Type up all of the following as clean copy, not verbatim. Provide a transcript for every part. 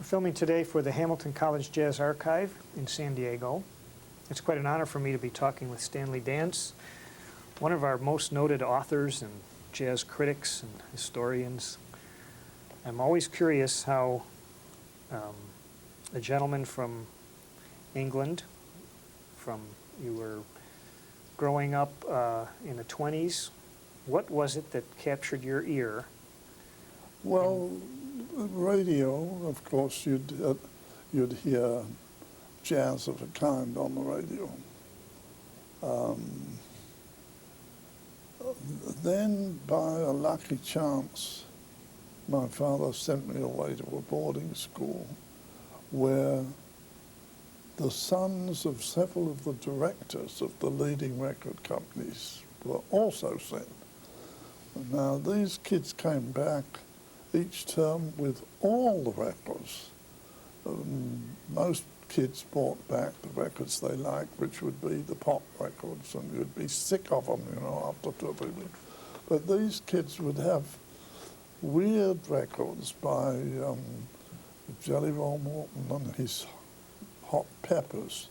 filming today for the Hamilton College Jazz Archive in San Diego. It's quite an honor for me to be talking with Stanley Dance, one of our most noted authors and jazz critics and historians. I'm always curious how a gentleman from England, you were growing up in the 20s, what was it that captured your ear? Well, radio, of course, you'd hear jazz of a kind on the radio. Then, by a lucky chance, my father sent me away to a boarding school where the sons of several of the directors of the leading record companies were also sent. Now, these kids came back each term with all the records. Most kids brought back the records they liked, which would be the pop records, and you'd be sick of them, you know, after 2 or 3 weeks. But these kids would have weird records by Jelly Roll Morton and his Hot Peppers.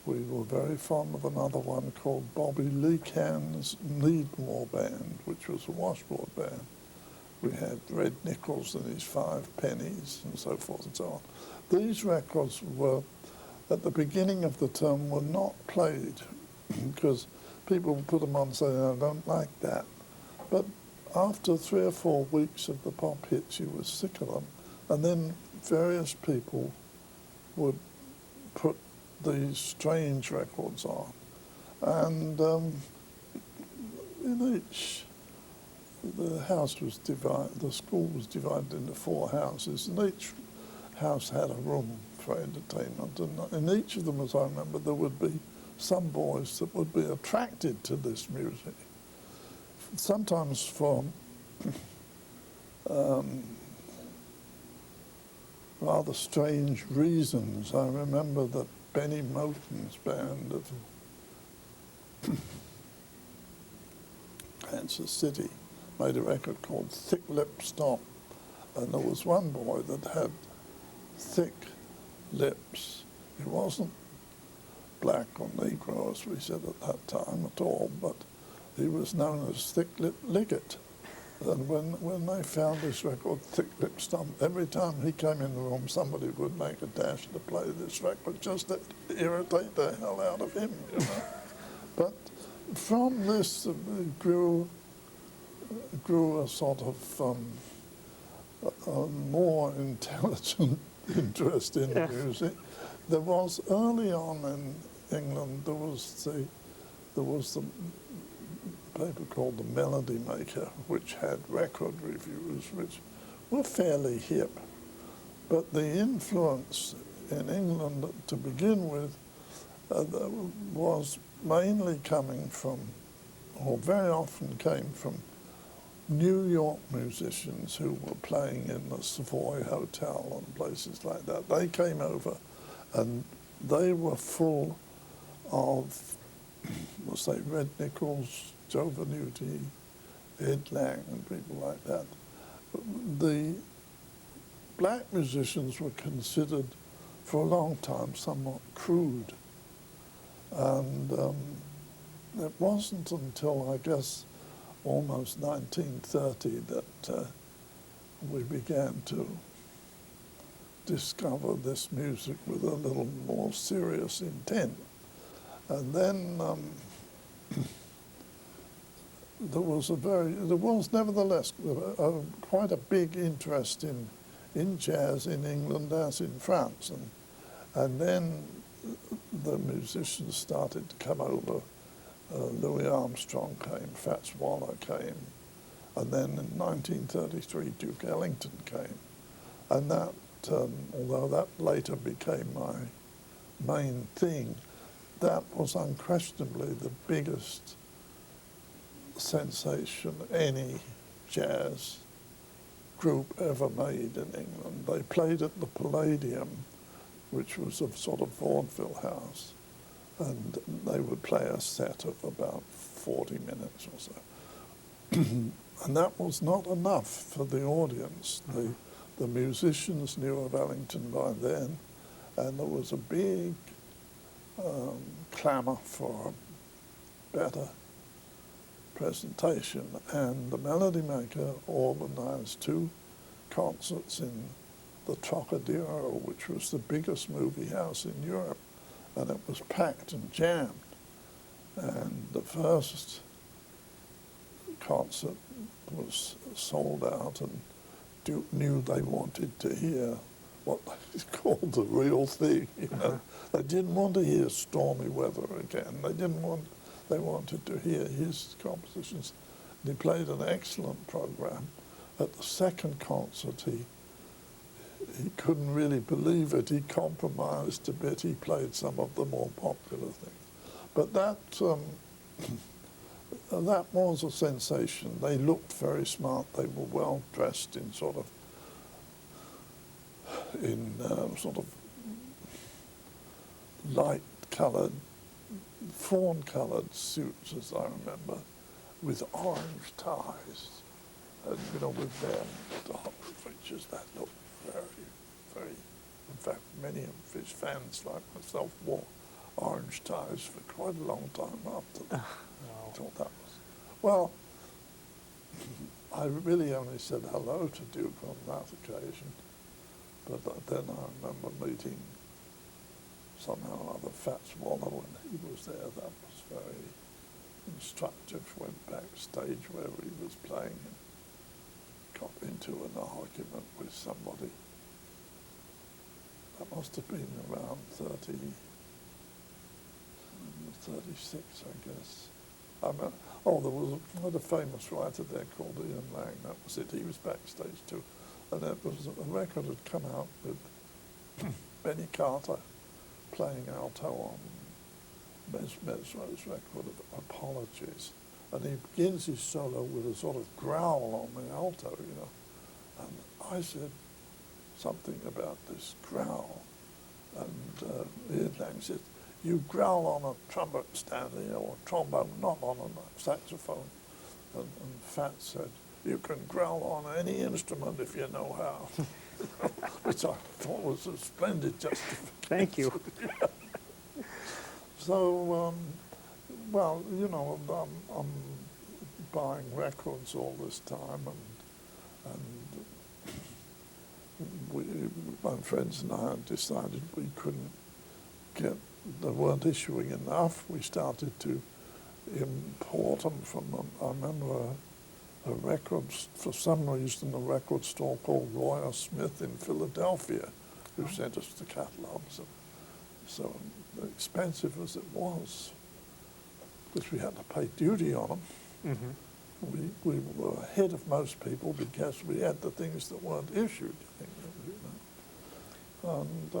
We were very fond of another one called Bobby Lee Can's Needmore Band, which was a washboard band. We had Red Nichols and his Five Pennies and so forth and so on. These records were, at the beginning of the term, were not played because people would put them on and say, I don't like that. But after 3 or 4 weeks of the pop hits, you were sick of them. And then various people would put these strange records on. And in each, the house was divided, the school was divided into 4 houses, and each house had a room for entertainment. And in each of them, as I remember, there would be some boys that would be attracted to this music, sometimes for rather strange reasons. I remember that Benny Moten's band of Kansas City made a record called Thick Lip Stomp, and there was one boy that had thick lips. He wasn't black or Negro, as we said at that time at all, but he was known as Thick Lip Liggett. And when they found this record, Thick Lip Stomp, every time he came in the room, somebody would make a dash to play this record just to irritate the hell out of him, you know. But from this grew a sort of a more intelligent interest in music. There was, early on in England, there was the paper called The Melody Maker, which had record reviews, which were fairly hip. But the influence in England to begin with was mainly coming from, or very often came from, New York musicians who were playing in the Savoy Hotel and places like that. They came over and they were full of, we'll say, Red Nichols, Joe Venuti, Ed Lang, and people like that. The black musicians were considered for a long time somewhat crude. And it wasn't until, I guess, almost 1930 that we began to discover this music with a little more serious intent. And then there was nevertheless quite a big interest in jazz in England as in France. And then the musicians started to come over. Louis Armstrong came, Fats Waller came, and then in 1933 Duke Ellington came. And that, although that later became my main thing, that was unquestionably the biggest sensation any jazz group ever made in England. They played at the Palladium, which was a sort of vaudeville house, and they would play a set of about 40 minutes or so. And that was not enough for the audience. The musicians knew of Ellington by then, and there was a big clamour for a better presentation, and the Melody Maker organised 2 concerts in the Trocadero, which was the biggest movie house in Europe, and it was packed and jammed. And the first concert was sold out, and Duke knew they wanted to hear what they called the real thing. You know, they didn't want to hear Stormy Weather again. They wanted to hear his compositions. And he played an excellent program. At the second concert, he couldn't really believe it. He compromised a bit. He played some of the more popular things. But that that was a sensation. They looked very smart. They were well dressed in sort of light-coloured, fawn-coloured suits, as I remember, with orange ties, and with their dark features. That looked very, very. In fact, many of his fans, like myself, wore orange ties for quite a long time after that. I thought that was well. I really only said hello to Duke on that occasion, but then I remember meeting somehow or other Fats Waller when he was there. That was very instructive. Went backstage where he was playing and got into an argument with somebody. That must have been around 36, I guess. There was quite a famous writer there called Ian Lang. That was it. He was backstage too. And it was a record had come out with Benny Carter playing alto on Mesro's record of Apologies. And he begins his solo with a sort of growl on the alto, And I said something about this growl. And Ian Lang said, "You growl on a trumpet, Stanley, or a trombone, not on a saxophone." And Fats said, "You can growl on any instrument if you know how," which I thought was a splendid justification. Thank you. So, I'm buying records all this time, and my friends and I decided we couldn't they weren't issuing enough. We started to import them from them. I remember a record, for some reason, a record store called Royer Smith in Philadelphia, who sent us the catalogues. So expensive as it was, because we had to pay duty on them. Mm-hmm. We were ahead of most people because we had the things that weren't issued. And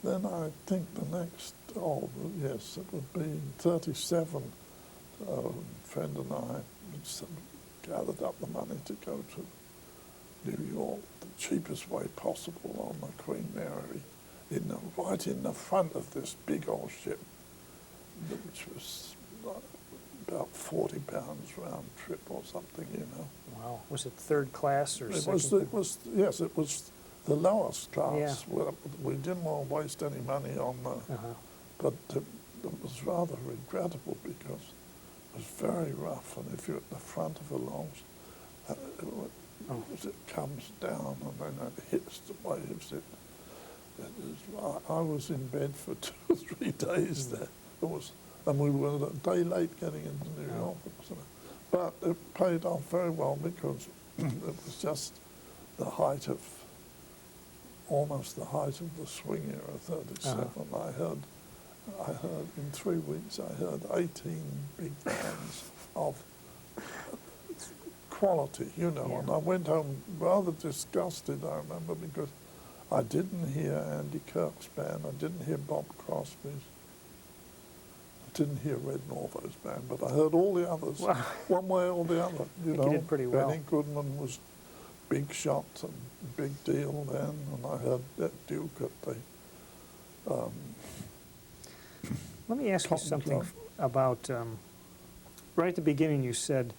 then I think the next, it would be 37. A friend and I gathered up the money to go to New York the cheapest way possible on the Queen Mary, right in the front of this big old ship, which was about £40 round trip or something, Wow. Was it third class or second? Yes, it was the lowest class. Yeah. We didn't want to waste any money on but it was rather regrettable because it was very rough, and if you're at the front of a launch, as it comes down and then it hits the waves, I was in bed for 2 or 3 days there. And we were a day late getting into New York. But it paid off very well because it was just almost the height of the swing era, 37. I heard in 3 weeks, I heard 18 big bands of quality, and I went home rather disgusted, I remember, because I didn't hear Andy Kirk's band, I didn't hear Bob Crosby's, I didn't hear Red Norvo's band, but I heard all the others, one way or the other, You did pretty well. Benny Goodman was big shot and big deal then, and I heard that Duke at the Let me ask you Cotton something Club. about, right at the beginning you said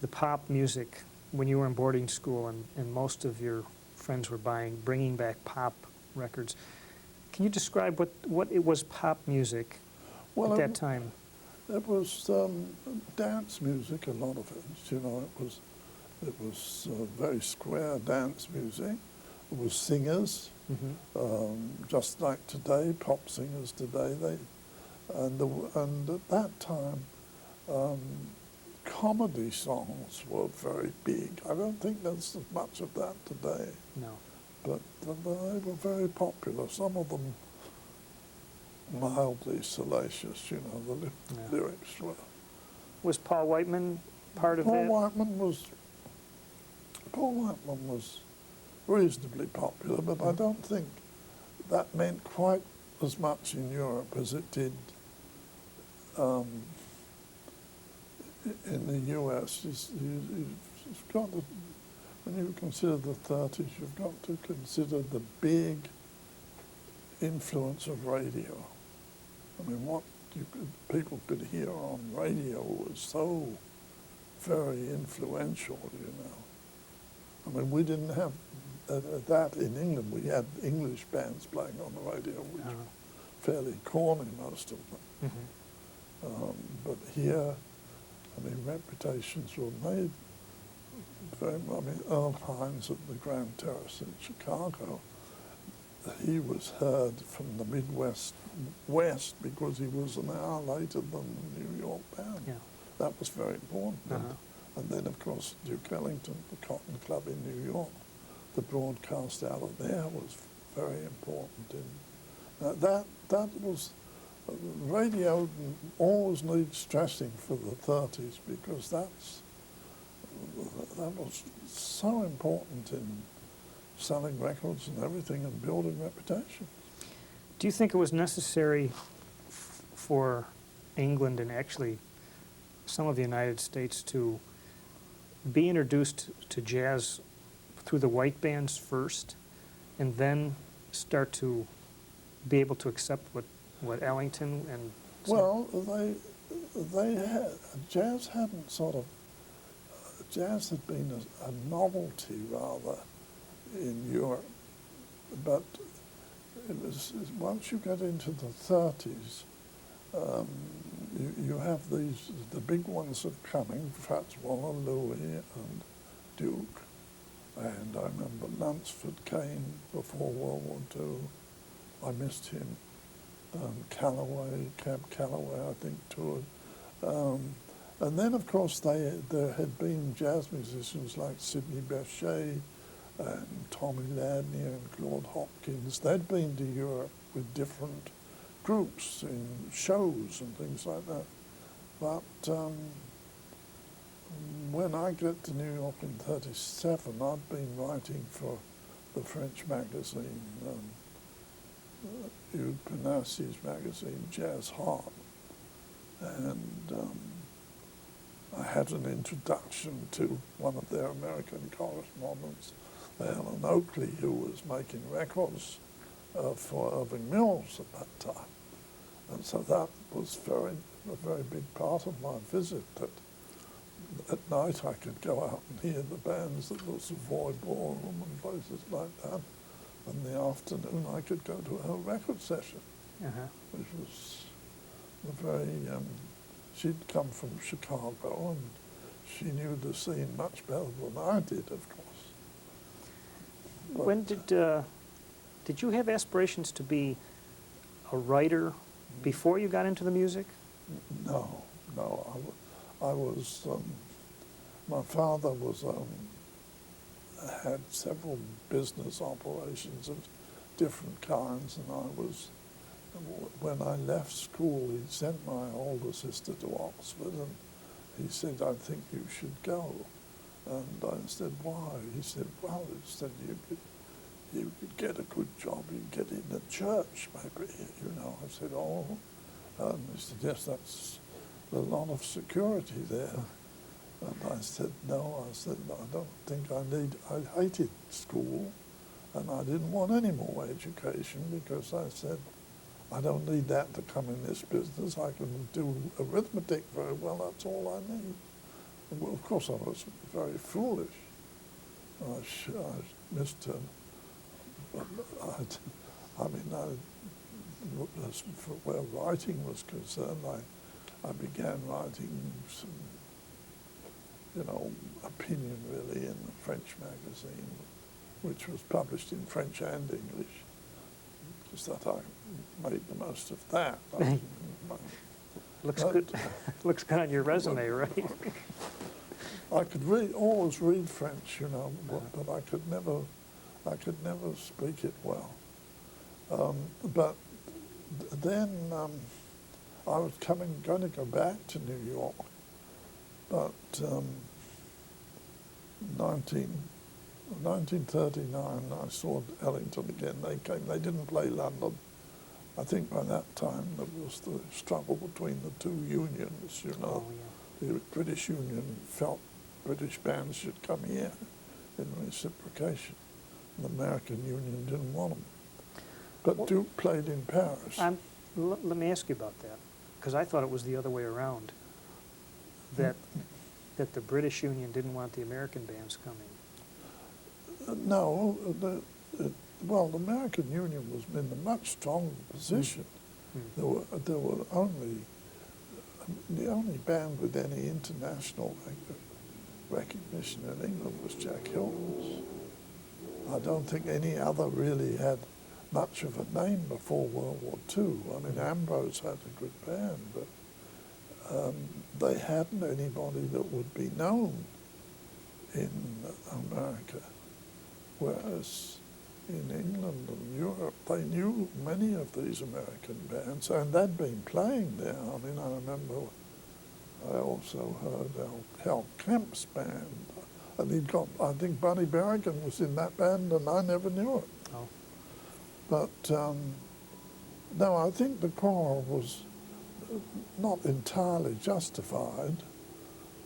the pop music when you were in boarding school and most of your friends were bringing back pop records. Can you describe what it was pop music Well, at that time? it was dance music, a lot of it. You know, it was very square dance music. It was singers, just like today, pop singers today. And at that time, comedy songs were very big. I don't think there's as much of that today, No. but they were very popular. Some of them mildly salacious, you know, the Yeah. lyrics were. Was Paul Whiteman part of that? Paul Whiteman was reasonably popular, but I don't think that meant quite as much in Europe as it did in the US. You've got to, when you consider the 30s, you've got to consider the big influence of radio. I mean, what people could hear on radio was so very influential, you know. I mean, we didn't have that in England. We had English bands playing on the radio, which were fairly corny, most of them. But here, I mean, reputations were made very, I mean, Earl Hines at the Grand Terrace in Chicago, he was heard from the Midwest West because he was an hour later than the New York band. Yeah. That was very important. And then, of course, Duke Ellington, the Cotton Club in New York, the broadcast out of there was very important. That was, radio always needs stressing for the 30s because that was so important in selling records and everything and building reputation. Do you think it was necessary for England and actually some of the United States to be introduced to jazz through the white bands first and then start to be able to accept what Ellington and... Well, they had, jazz hadn't sort of, jazz had been a novelty rather in Europe, but it was, once you get into the 30s, you have these, the big ones are coming, Fats Waller, Louis and Duke, and I remember Lunsford came before World War II, I missed him, Calloway, Cab Calloway I think toured, and then of course there had been jazz musicians like Sidney Bechet and Tommy Ladney and Claude Hopkins. They'd been to Europe with different groups in shows and things like that. But when I get to New York in '37, I'd been writing for the French magazine, Hugues Panassi's magazine, Jazz Heart. And I had an introduction to one of their American correspondents, Alan Oakley, who was making records for Irving Mills at that time. And so that was a very big part of my visit, that at night I could go out and hear the bands at the Savoy Ballroom and places like that. In the afternoon I could go to a record session, which was a very, she'd come from Chicago and she knew the scene much better than I did, of course. But when did you have aspirations to be a writer before you got into the music? No. I was, my father was, had several business operations of different kinds, and when I left school, he sent my older sister to Oxford, and he said, I think you should go. And I said, why? He said, well, he said, you could get a good job, you'd get in a church, maybe, you know. I said, oh. And he said, yes, that's a lot of security there. And I said, no, I don't think I hated school, and I didn't want any more education because I said, I don't need that to come in this business. I can do arithmetic very well, that's all I need. Well, of course, I was very foolish. I missed her. I mean, as for where writing was concerned, I began writing some, opinion really in a French magazine, which was published in French and English. Just that I made the most of that. Looks But- good. Looks good on your resume, right? I could always read French, but I could never speak it well. But then I was going to go back to New York, but 1939 I saw Ellington again. They came. They didn't play London. I think by that time there was the struggle between the two unions. Oh, yeah. The British Union felt British bands should come here in reciprocation. The American Union didn't want them. But Well, Duke played in Paris. Let me ask you about that, because I thought it was the other way around, that the British Union didn't want the American bands coming. No, the American Union was in a much stronger position. There were only the only band with any international recognition in England was Jack Hilton's. I don't think any other really had much of a name before World War II. I mean, Ambrose had a good band, but they hadn't anybody that would be known in America. Whereas in England and Europe, they knew many of these American bands, and they'd been playing there. I mean, I remember I also heard Hal Kemp's band, and I think Buddy Berrigan was in that band, and I never knew it. Oh. But no, I think the quarrel was not entirely justified,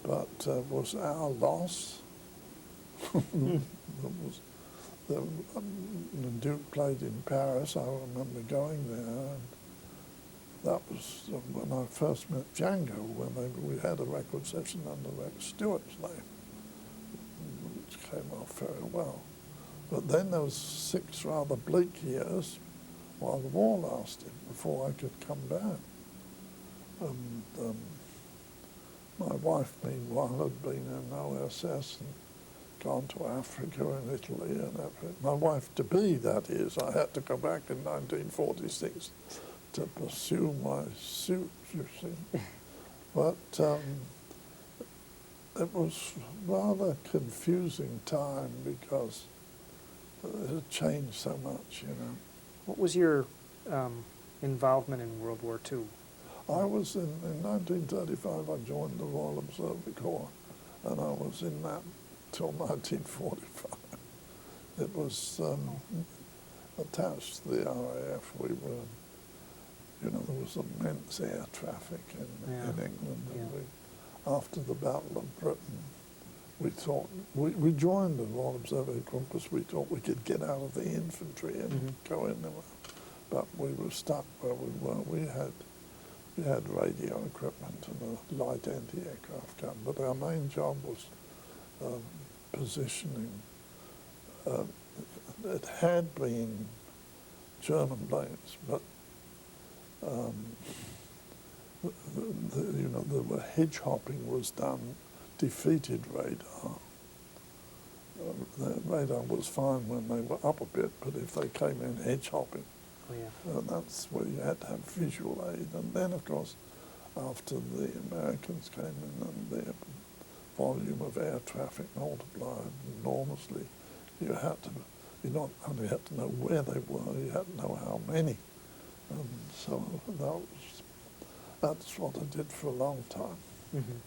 but was our loss. The Duke played in Paris. I remember going there, and that was when I first met Django, when we had a record session under Rex Stewart's name, which came off very well. But then there was 6 rather bleak years while the war lasted before I could come back. And my wife, meanwhile, had been in OSS and gone to Africa and Italy and everything. My wife-to-be, that is. I had to go back in 1946 to pursue my suit, you see. But it was rather a confusing time because it had changed so much, What was your involvement in World War II? I was in 1935, I joined the Royal Observer Corps, and I was in that till 1945. It was attached to the RAF. We were, there was immense air traffic in England. Yeah. And after the Battle of Britain, we thought, we joined the Royal Observer Corps because we thought we could get out of the infantry and go in there. But we were stuck where we were. We had radio equipment and a light anti-aircraft gun, but our main job was positioning. It had been German planes, but the hedge hopping was done, defeated radar. The radar was fine when they were up a bit, but if they came in hedge hopping, Oh, yeah. that's where you had to have visual aid. And then, of course, after the Americans came in and their volume of air traffic multiplied enormously, you not only had to know where they were, you had to know how many. And so that's what I did for a long time. Mm-hmm.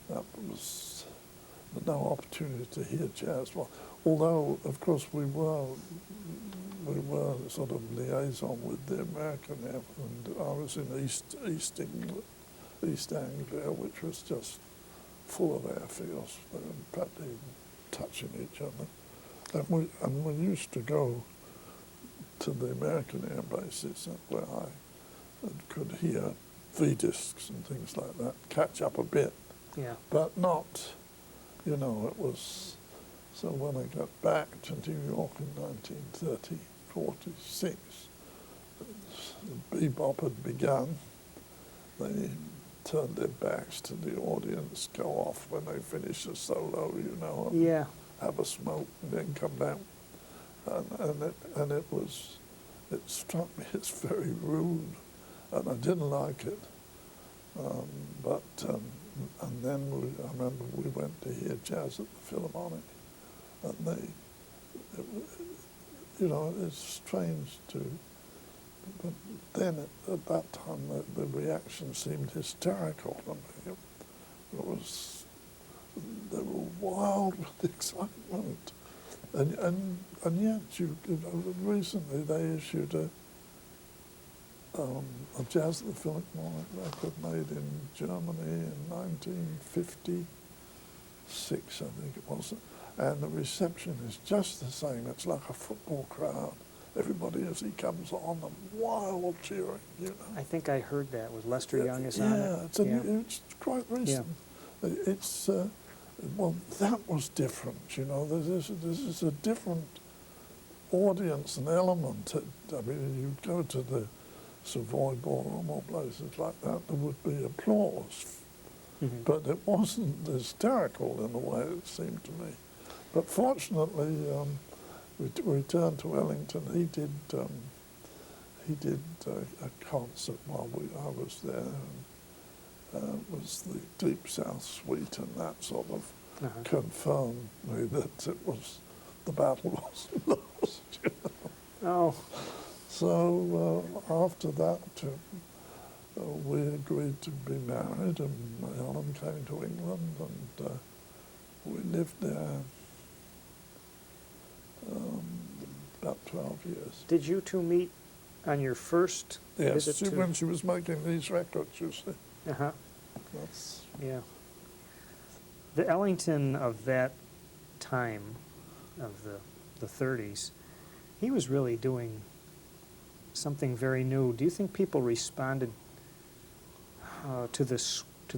That was no opportunity to hear jazz. Well, although, of course, we were sort of liaison with the American air, and I was in East Anglia, which was just full of airfields. They were practically touching each other. And we used to go to the American air bases where I could hear V-discs and things like that, catch up a bit, Yeah. but not, it was, so when I got back to New York in 1946, the bebop had begun. They turned their backs to the audience, go off when they finish a solo, and Yeah. have a smoke and then come back. And it struck me as very rude, and I didn't like it. And then I remember we went to hear jazz at the Philharmonic, and it's strange but then at that time the reaction seemed hysterical to me. They were wild with excitement. And yet, recently they issued a Jazz at the Philharmonic record made in Germany in 1956, I think it was. And the reception is just the same. It's like a football crowd. Everybody, as he comes on, and wild cheering, I think I heard that with Lester Young is on it. It's quite recent. It's well, that was different. This is a different audience and element. I mean, you go to the Savoy Ballroom or places like that, there would be applause, but it wasn't hysterical in the way it seemed to me. But fortunately, we returned to Ellington. He did a concert while I was there. It was the Deep South Suite, and that sort of confirmed me that the battle was lost. Oh. So after that, we agreed to be married, and Helen came to England, and we lived there about 12 years. Did you two meet on your first visit to... when she was making these records, you see. Uh-huh. That's... Yeah. The Ellington of that time, of the 30s, he was really doing something very new. Do you think people responded to the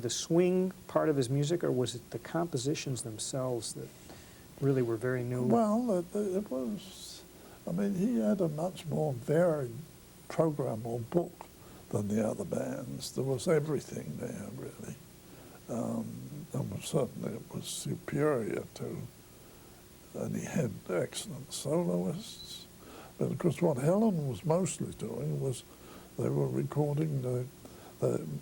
swing part of his music, or was it the compositions themselves that really were very new? Well, it was... I mean, he had a much more varied program or book than the other bands. There was everything there, really. And certainly it was superior to... And he had excellent soloists. But of course what Helen was mostly doing was they were recording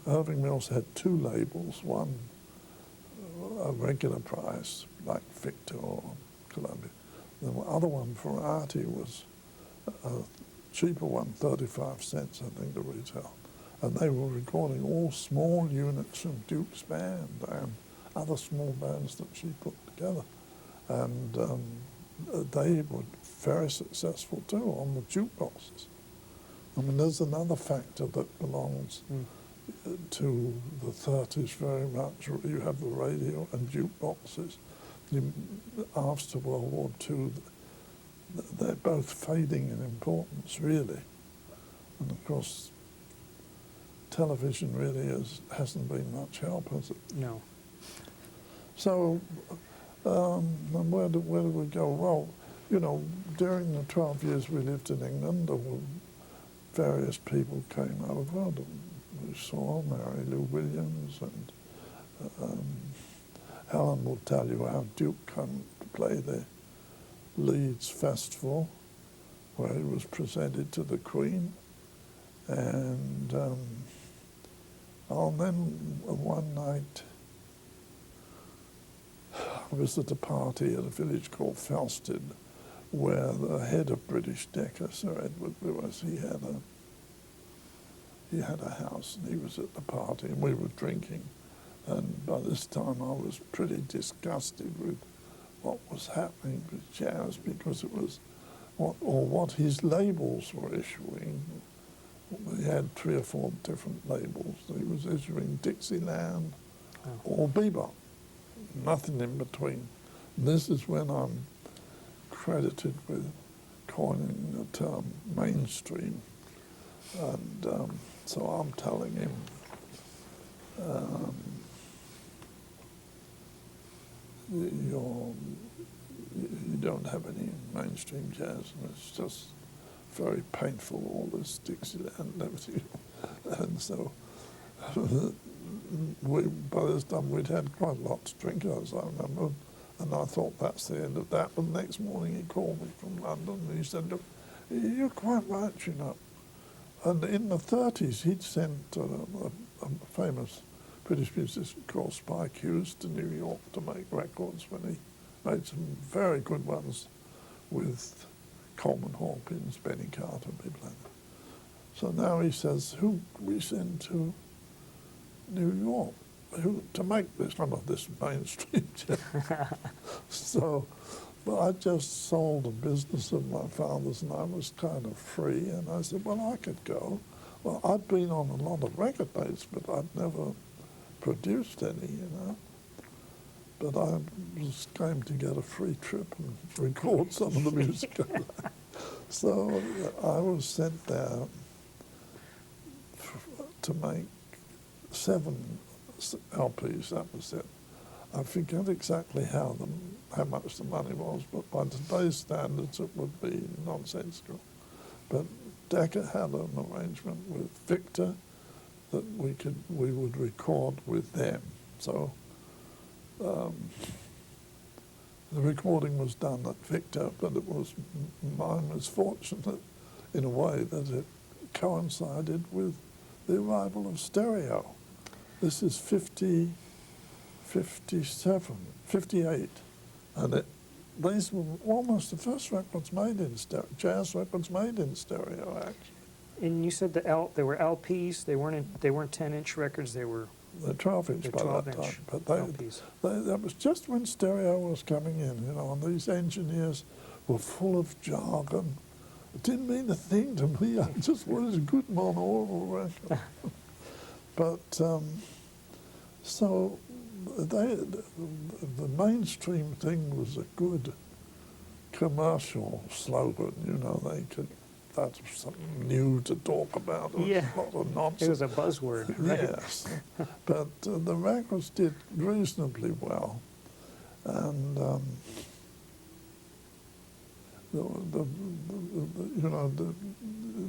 Irving Mills had two labels, one a regular price, like Victor or Columbia. The other one, Variety, was a cheaper one, 35 cents, I think, to retail. And they were recording all small units from Duke's band and other small bands that she put together. And they were very successful too on the jukeboxes. I mean, there's another factor that belongs to the 30s very much. You have the radio and jukeboxes. After World War II, they're both fading in importance, really. And of course, television really hasn't been much help, has it? No. So, and where did we go? Well, during the 12 years we lived in England, various people came over. We saw Mary Lou Williams, and Helen will tell you how Duke came to play the Leeds Festival, where he was presented to the Queen. And then one night, I was at a party at a village called Felsted, where the head of British Decca, Sir Edward Lewis, he had a house, and he was at the party, and we were drinking. And by this time, I was pretty disgusted with what was happening with jazz, because it was what his labels were issuing. He had 3 or 4 different labels. He was issuing Dixieland or bebop, nothing in between. And this is when I'm credited with coining the term mainstream. And so I'm telling him, um, you're, you don't have any mainstream jazz, and it's just very painful, all this Dixieland and everything. And so by this time we'd had quite a lot to drink, as I remember, and I thought that's the end of that. But the next morning he called me from London and he said, look, you're quite right, you know. And in the 30s he'd sent a famous British musician called Spike Hughes to New York to make records when he made some very good ones with Coleman Hawkins, Benny Carter, people like that. So now he says, who we send to New York to make some of this mainstream jazz? So, but I just sold the business of my father's and I was kind of free, and I said, well, I could go. Well, I'd been on a lot of record dates, but I'd never produced any, you know. But I was going to get a free trip and record some of the music. So I was sent there to make 7 LPs, that was it. I forget exactly how much the money was, but by today's standards it would be nonsensical. But Decca had an arrangement with Victor that we would record with them. So the recording was done at Victor, but it was mine was fortunate in a way that it coincided with the arrival of stereo. This is 58, and these were almost the first records made in stereo, jazz records made in stereo, actually. And you said they were LPs. They weren't 10-inch records. They were The 12-inch the by that 12-inch time. But LPs. that was just when stereo was coming in, you know, and these engineers were full of jargon. It didn't mean a thing to me. I just wanted a good monaural record. But so the mainstream thing was a good commercial slogan, you know. That's something new to talk about. It was Yeah. a lot of nonsense. It was a buzzword, right? Yes, but the records did reasonably well, and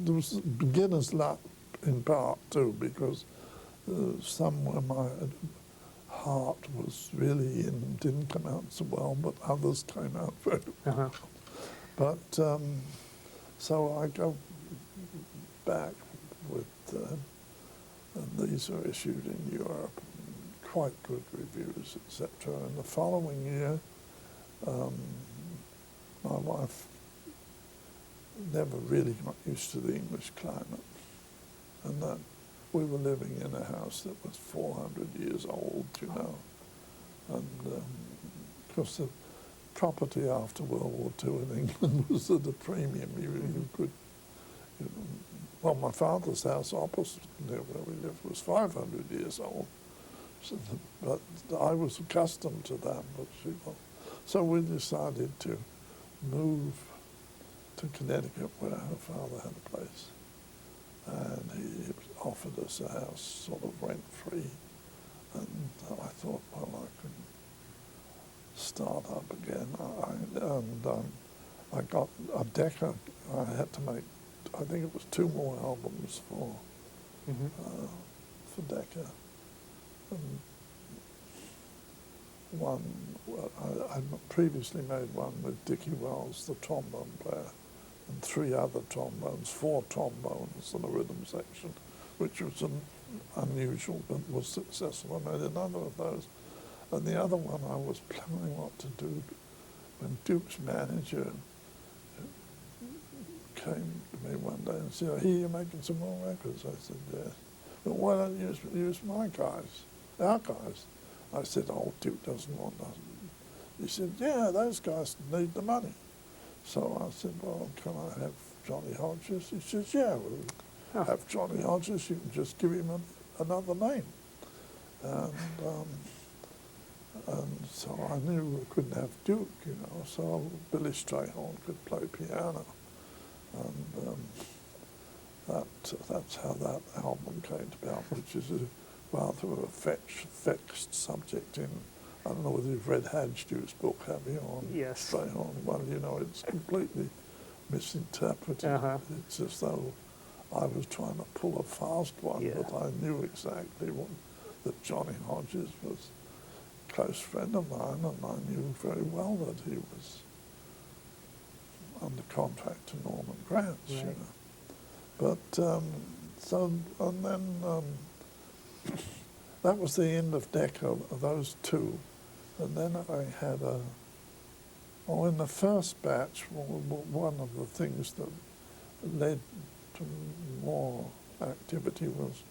there was beginner's luck in part too, because somewhere my heart was really in, didn't come out so well, but others came out very well. Uh-huh. But so I go back with, and these are issued in Europe, quite good reviews, etc. And the following year, my wife never really got used to the English climate, and that we were living in a house that was 400 years old, you know, and of course the property after World War II in England was at a premium. You could, well, my father's house opposite there where we lived was 500 years old, but I was accustomed to that. But so we decided to move to Connecticut, where her father had a place, and he offered us a house sort of rent-free, and I thought, well, I could start up again. I got a Decca. I had to make, I think it was 2 more albums for Decca. And one, I'd previously made one with Dickie Wells, the trombone player, and 3 other trombones, 4 trombones and a rhythm section, which was unusual but was successful. I made another of those. And the other one I was planning what to do when Duke's manager came to me one day and said, I hear you're making some more records. I said, yes. But why don't you use my guys, our guys? I said, oh, Duke doesn't want us. He said, yeah, those guys need the money. So I said, well, can I have Johnny Hodges? He says, yeah, we'll have Johnny Hodges. You can just give him another name. And so I knew we couldn't have Duke, you know, so Billy Strayhorn could play piano. And that's how that album came about, which is rather a vexed subject in, I don't know whether you've read Hadju's book, have you, on Yes. Strayhorn? Well, you know, it's completely misinterpreted. Uh-huh. It's as though I was trying to pull a fast one, Yeah. but I knew exactly that Johnny Hodges was a close friend of mine, and I knew very well that he was under contract to Norman Granz, you Right. know. But and then that was the end of Decca, those two. And then I had in the first batch, one of the things that led to more activity was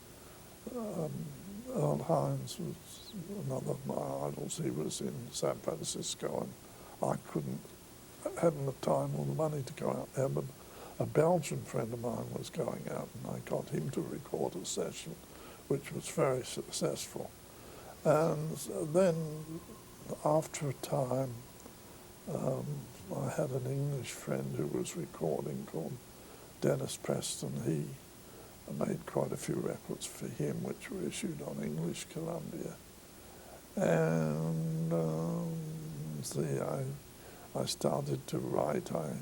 Earl Hines was another of my idols. He was in San Francisco, and I hadn't the time or the money to go out there, but a Belgian friend of mine was going out, and I got him to record a session, which was very successful. And then, after a time, I had an English friend who was recording called Dennis Preston. He made quite a few records for him, which were issued on English Columbia. And I started to write. I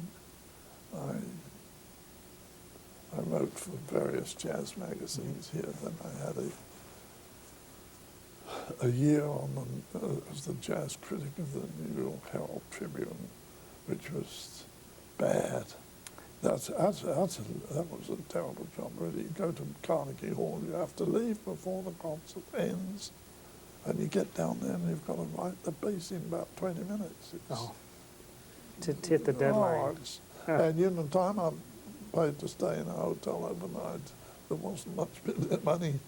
wrote for various jazz magazines here. Then I had a year on as the jazz critic of the New York Herald Tribune, which was bad. That was a terrible job, really. You go to Carnegie Hall, you have to leave before the concert ends, and you get down there and you've got to write the piece in about 20 minutes. To hit the deadline. And you know, the time I paid to stay in a hotel overnight, there wasn't much money.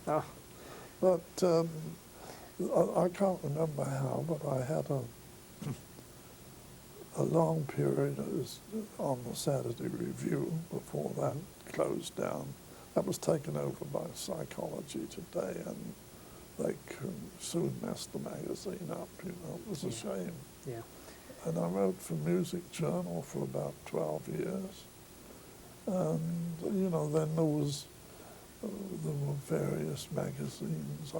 Oh, But I can't remember how, but I had a long period on the Saturday Review before that closed down. That was taken over by Psychology Today, and they soon messed the magazine up, you know. It was a shame. yeah. And I wrote for Music Journal for about 12 years. And, you know, then there were various magazines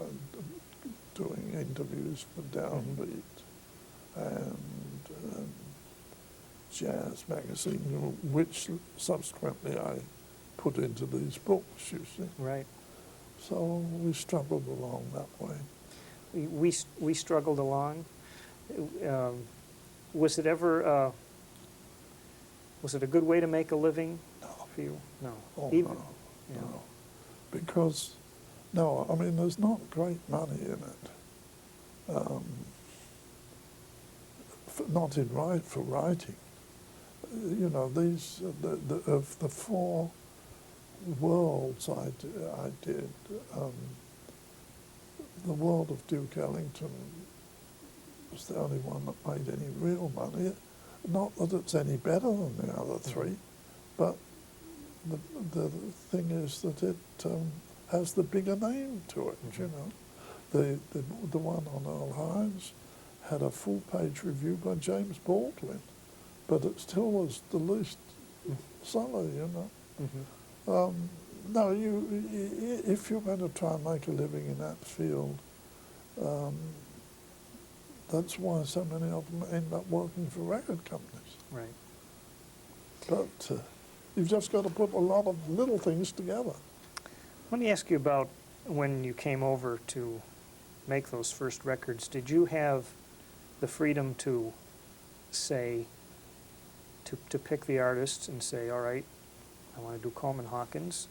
doing interviews for Downbeat and Jazz magazine, which subsequently I put into these books, you see. Right. So we struggled along that way. We struggled along. Was it ever, was it a good way to make a living for you? No. Oh, Even, no, yeah. no. Because, no, I mean, there's not great money in it. Not for writing. You know, these, of the four worlds I did, the world of Duke Ellington was the only one that made any real money. Not that it's any better than the other three, but the thing is that it has the bigger name to it, you know. The one on Earl Hines had a full-page review by James Baldwin, but it still was the least seller, you know. No, if you're going to try and make a living in that field, that's why so many of them end up working for record companies. Right. But you've just got to put a lot of little things together. Let me ask you about when you came over to make those first records. Did you have the freedom to say, to pick the artists and say, all right, I want to do Coleman Hawkins?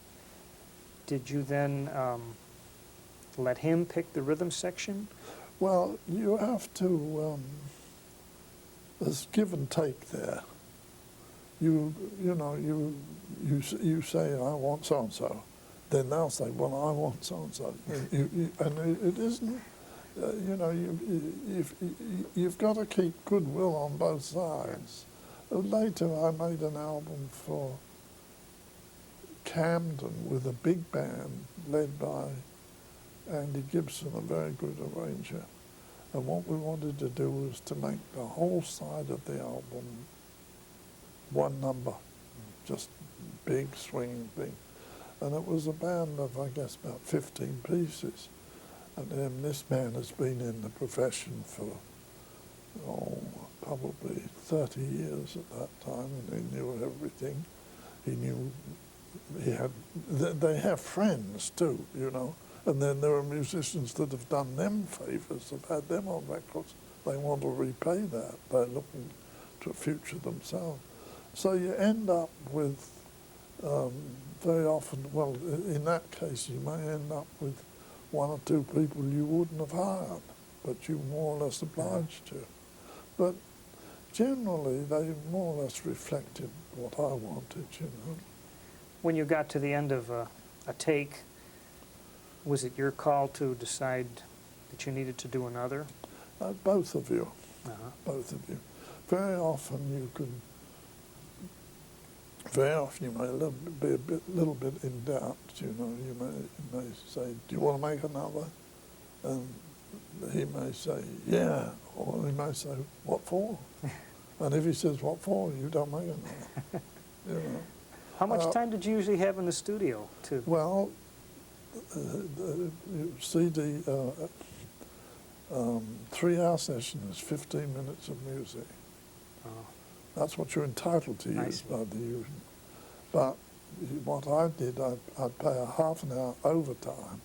Did you then let him pick the rhythm section? Well, you have to, there's give and take there. You say, I want so-and-so. Then they'll say, well, I want so-and-so. And it isn't, you've got to keep goodwill on both sides. Later, I made an album for Camden with a big band led by Andy Gibson, a very good arranger. And what we wanted to do was to make the whole side of the album one number, just big swinging thing. And it was a band of, I guess, about 15 pieces. And then this man has been in the profession for, probably 30 years at that time, and he knew everything. He knew, they have friends too, you know, and then there are musicians that have done them favours, have had them on records. They want to repay that. They're looking to a future themselves. So you end up with, very often, well, in that case, you may end up with one or two people you wouldn't have hired, but you more or less obliged to. But generally, they more or less reflected what I wanted, you know. When you got to the end of a take, was it your call to decide that you needed to do another? Both of you, Uh-huh. both of you. Very often you could, very often you may be a little bit in doubt, you know. You may say, do you want to make another? And he may say, yeah, or he may say, what for? And if he says, what for, you don't make another, you know. How much time did you usually have in the studio to? Well, you see the 3-hour session is 15 minutes of music. Oh, That's what you're entitled to I use see. by the union. But what I did, I'd pay a half an hour overtime,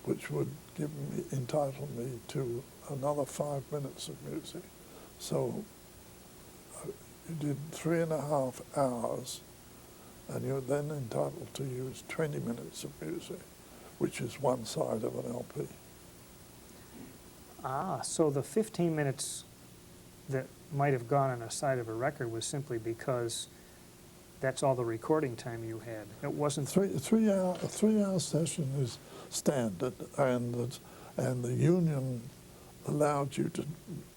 which would entitle me to another 5 minutes of music. So you did 3.5 hours, and you're then entitled to use 20 minutes of music, which is one side of an LP. Ah, so the 15 minutes that might have gone on a side of a record was simply because that's all the recording time you had. It wasn't. A 3-hour session is standard, and the union allowed you to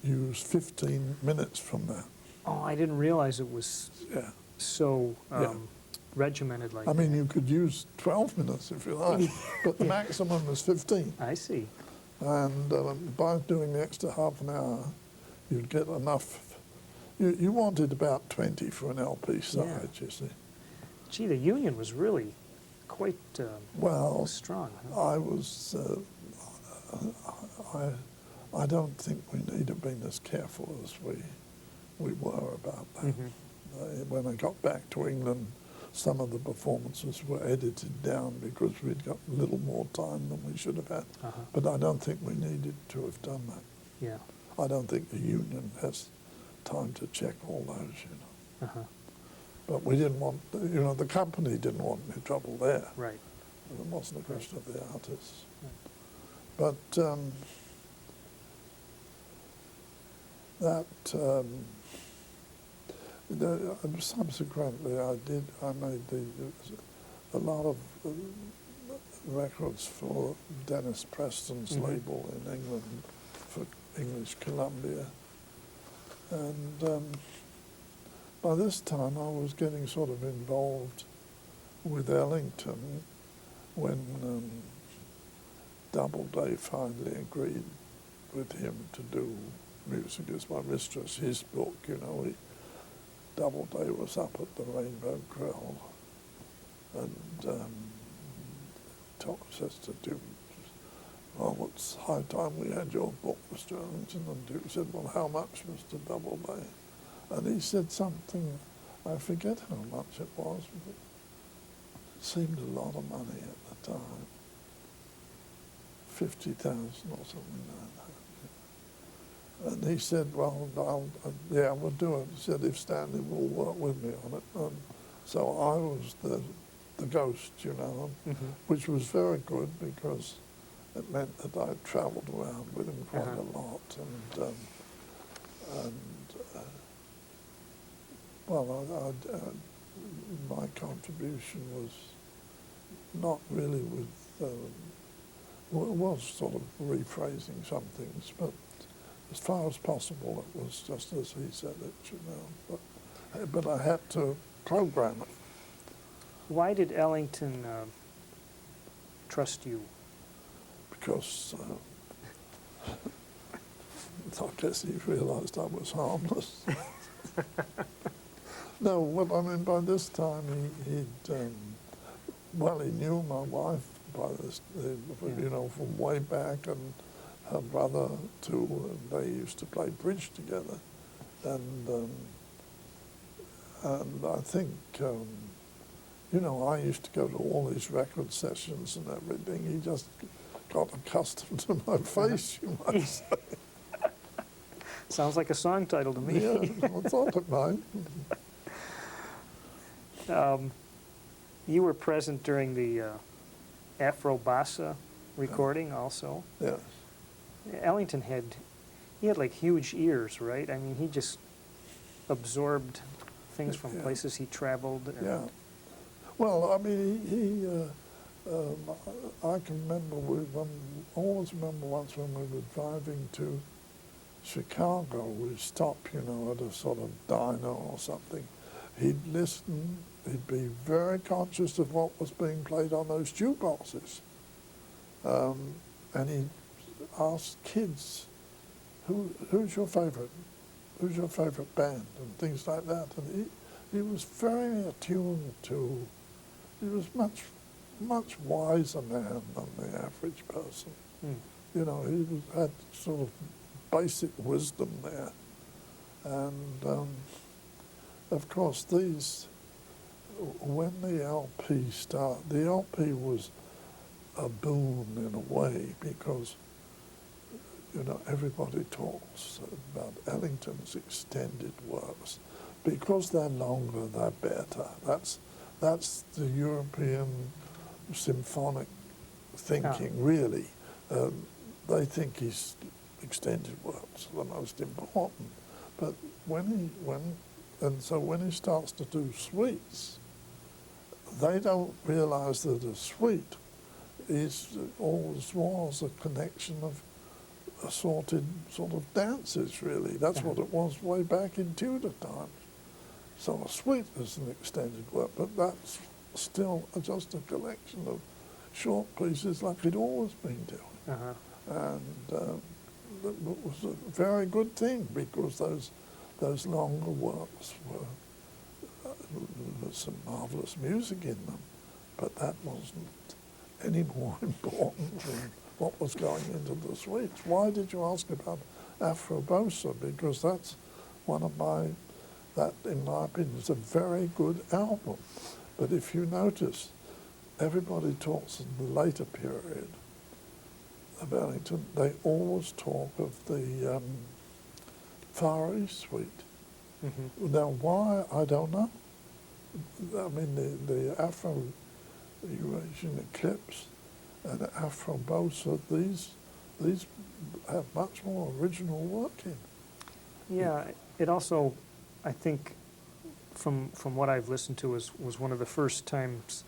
use 15 minutes from that. Oh, I didn't realize it was Yeah. so Yeah. regimented like I mean, that. you could use 12 minutes if you like, but the maximum is 15. I see. And by doing the extra half an hour, you'd get enough. You wanted about 20 for an LP side, you see. Gee, the union was really quite Well, strong. Huh? I was. I don't think we need to have been as careful as we were about that. When I got back to England, some of the performances were edited down because we'd got a little more time than we should have had. Uh-huh. But I don't think we needed to have done that. Yeah. I don't think the union has time to check all those, you know. Uh-huh. But we didn't want, you know, the company didn't want any trouble there. Right. It wasn't a question of the artists. Right. But subsequently I made a lot of records for Dennis Preston's label in England, for English Columbia. And by this time I was getting sort of involved with Ellington when Doubleday finally agreed with him to do Music Is My Mistress, his book, you know. Doubleday was up at the Rainbow Grill and says to Duke, well, it's high time we had your book, Mr. Ellington. And Duke said, well, how much, Mr. Doubleday? And he said something, I forget how much it was, but it seemed a lot of money at the time. 50,000 or something like that. And he said, well, we'll do it. He said, if Stanley will work with me on it. And so I was the ghost, you know, which was very good because it meant that I travelled around with him quite a lot. My contribution was not really was sort of rephrasing some things, but as far as possible, it was just as he said it, you know. But I had to program it. Why did Ellington trust you? Because I guess he realised I was harmless. No, well, I mean, by this time he knew my wife by this, you know, from way back, and her brother too. And they used to play bridge together, and I think, you know, I used to go to all these record sessions and everything. He just got accustomed to my face, you might say. Sounds like a song title to me. Yeah, I thought it might. You were present during the Afro Bossa recording also. Yes. Ellington he had like huge ears, right? I mean, he just absorbed things from Yeah. places he traveled. And Yeah. Well, I mean, I can remember, always remember once when we were driving to Chicago, we'd stop, you know, at a sort of diner or something. He'd listen, he'd be very conscious of what was being played on those jukeboxes. And he'd ask kids, who's your favourite? Who's your favourite band? And things like that. And he was very attuned to, he was much wiser man than the average person. Mm. You know, had sort of basic wisdom there. And of course when the LP started, the LP was a boon in a way because, you know, everybody talks about Ellington's extended works. Because they're longer, they're better. That's the European symphonic thinking, really. They think his extended works are the most important. But when he starts to do suites, they don't realise that a suite always was a connection of assorted sort of dances, really. That's what it was way back in Tudor times. So a suite is an extended work, but that's still just a collection of short pieces like he'd always been doing. Uh-huh. And it was a very good thing because those longer works were some marvellous music in them, but that wasn't any more important than what was going into the suites. Why did you ask about Afro Bossa? Because that's that in my opinion is a very good album. But if you notice, everybody talks in the later period of Ellington, they always talk of the Far East suite. Mm-hmm. Now why, I don't know. I mean, the Afro-Eurasian Eclipse and Afro Bossa, these have much more original work in. Yeah, it also, I think, from what I've listened to, was one of the first times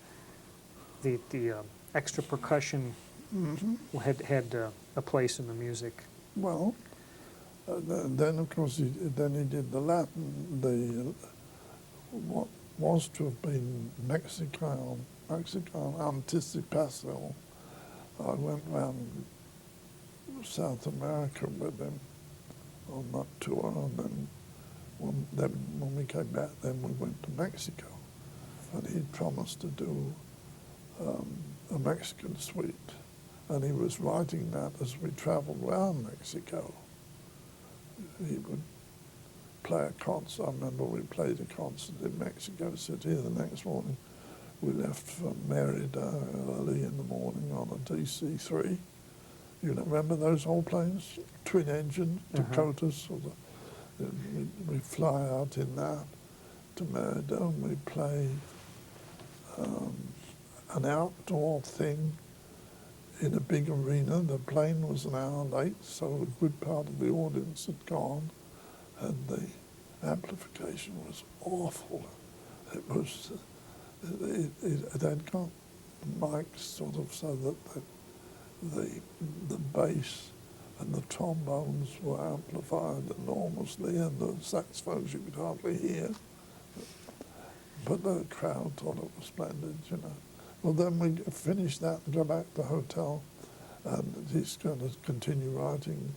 the extra percussion Mm-hmm. had a place in the music. Well, then of course he did the Latin, what was to have been Mexican Anticipación. I went round South America with him on that tour, and then when we came back, then we went to Mexico, and he'd promised to do a Mexican suite, and he was writing that as we travelled around Mexico. He would play a concert. I remember we played a concert in Mexico City. The next morning, we left for Merida early in the morning on a DC-3. You remember those old planes? Twin engine, Dakotas. We fly out in that to Merida, and we play an outdoor thing in a big arena. The plane was an hour late, so a good part of the audience had gone, and the amplification was awful. It was, it had got mics sort of so that the bass and the trombones were amplified enormously, and the saxophones you could hardly hear. But the crowd thought it was splendid, you know. Well, then we finished that and go back to the hotel, and he's going to continue writing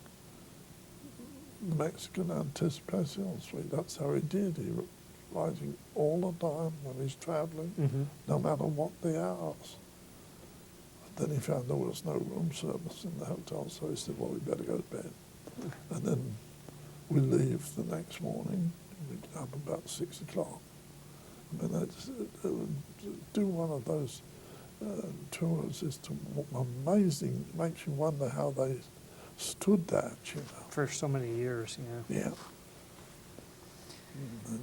the Mexican Anticipación suite. That's how he did. He was writing all the time when he's travelling, no matter what the hours. Then he found there was no room service in the hotel, so he said, well, we better go to bed. And then we leave the next morning, we get up about 6 o'clock. I mean, do one of those tours is amazing, makes you wonder how they stood that, you know. For so many years, yeah.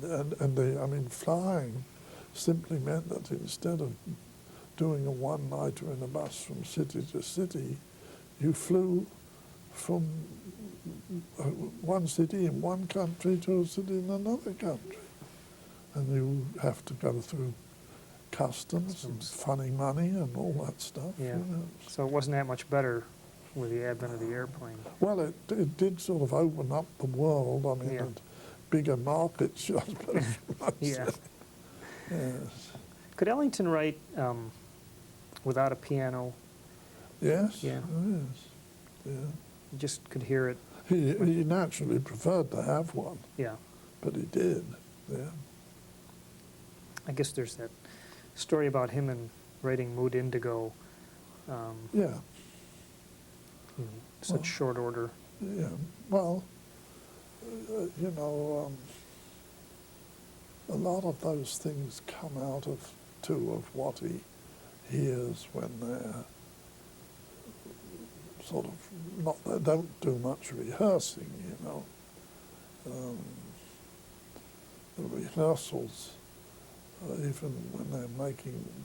Yeah. I mean, flying simply meant that instead of doing a one-nighter in a bus from city to city, you flew from one city in one country to a city in another country. And you have to go through customs and funny money and all that stuff. Yeah. You know. So it wasn't that much better with the advent of the airplane. Well, it did sort of open up the world. I mean, Yeah. bigger markets, I suppose. Yeah. Yes. Could Ellington write without a piano? Yes. Yeah. Yes. Yeah. You just could hear it. He naturally preferred to have one, Yeah. but he did. Yeah. I guess there's that story about him and writing Mood Indigo, Yeah. in such Well, short order. Yeah. Well, you know, a lot of those things come out of what he hears when they're sort of not. They don't do much rehearsing, you know. The rehearsals, even when they're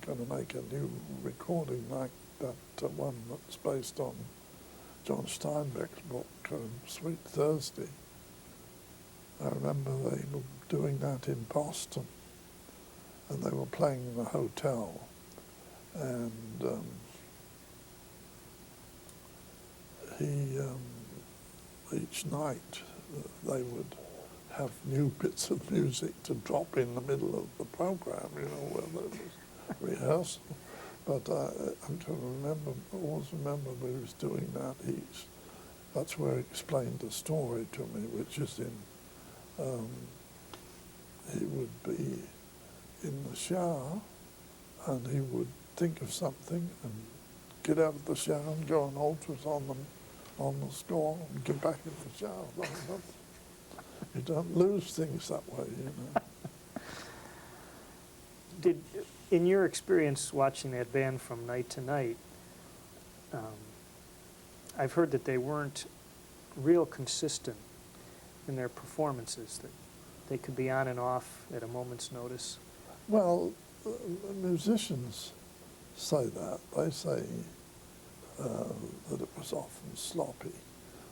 going to make a new recording like that one that's based on John Steinbeck's book, Sweet Thursday. I remember they were doing that in Boston, and they were playing in a hotel, and each night they would have new bits of music to drop in the middle of the program, you know, where there was rehearsal. But I can always remember when he was doing that, that's where he explained the story to me, which is he would be in the shower and he would think of something and get out of the shower and go and alter it on the score and get back in the shower. You don't lose things that way, you know. In your experience watching that band from night to night, I've heard that they weren't real consistent in their performances, that they could be on and off at a moment's notice. Well, musicians say that. They say that it was often sloppy.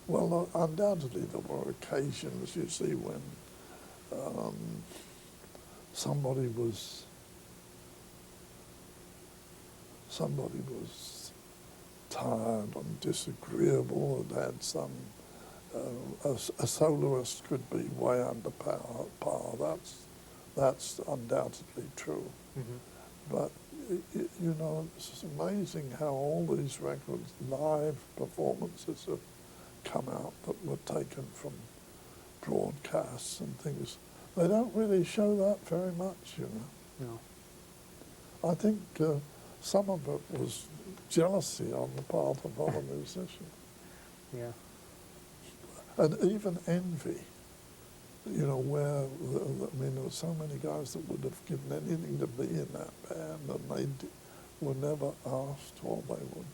Well, undoubtedly there were occasions, you see, when somebody was tired and disagreeable and had some, a soloist could be way under par. That's undoubtedly true. Mm-hmm. But, you know, it's amazing how all these records, live performances have come out that were taken from broadcasts and things. They don't really show that very much, you know. No. I think some of it was jealousy on the part of other musicians. Yeah. And even envy, you know, where, I mean, there were so many guys that would have given anything to be in that band, and they were never asked, or they would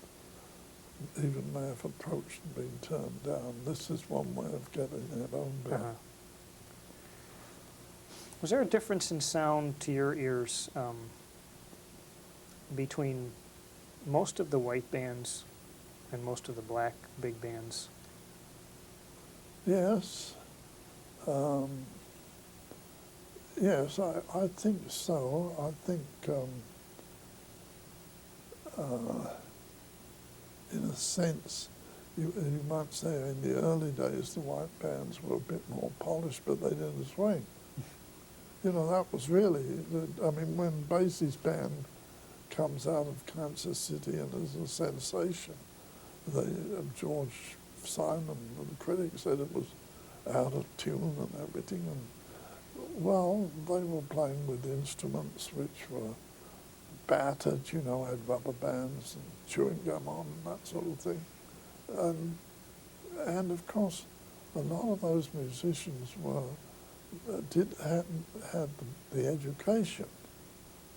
even may have approached and been turned down. This is one way of getting their own band. Uh-huh. Was there a difference in sound to your ears between most of the white bands and most of the black big bands? Yes. Yes, I think so. I think, in a sense, you might say in the early days the white bands were a bit more polished, but they didn't swing. You know, that was really, I mean, when Basie's band comes out of Kansas City and is a sensation, George Simon and the critics said it was out of tune and everything. And well, they were playing with instruments which were battered, had rubber bands and chewing gum on and that sort of thing. And of course, a lot of those musicians had the education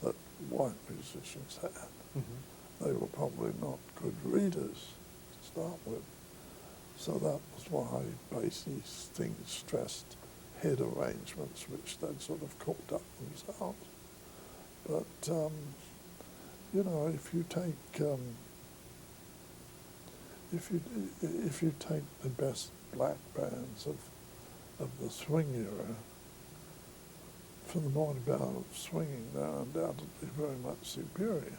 that white musicians had. Mm-hmm. They were probably not good readers to start with. So that was why Basie's things stressed head arrangements, which they'd sort of cooked up themselves. But, if you take if you take the best black bands of the swing era, for the Morning Bell of swinging, they're undoubtedly very much superior.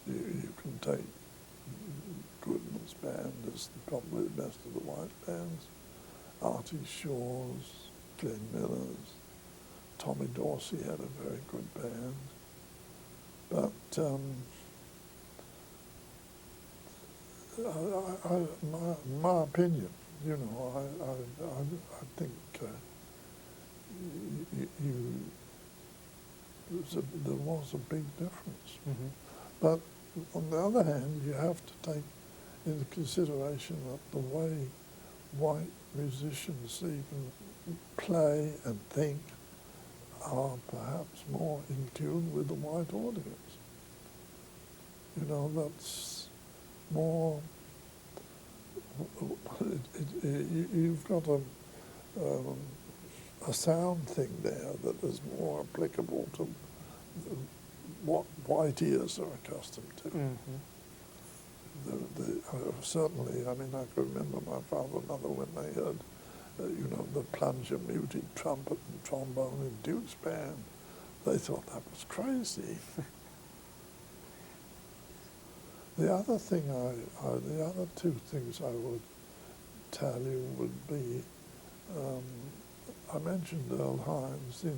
You can take Goodman's band as probably the best of the white bands, Artie Shaw's, Glenn Miller's, Tommy Dorsey had a very good band. But my opinion, I think there was a big difference. Mm-hmm. But on the other hand, you have to take into consideration that the way white musicians even play and think are perhaps more in tune with the white audience. That's more, you've got a sound thing there that is more applicable to what white ears are accustomed to. Mm-hmm. Certainly, I could remember my father and mother when they heard, the plunger muted trumpet and trombone in Duke's band. They thought that was crazy. The other thing, the other two things I would tell you would be, I mentioned Earl Hines in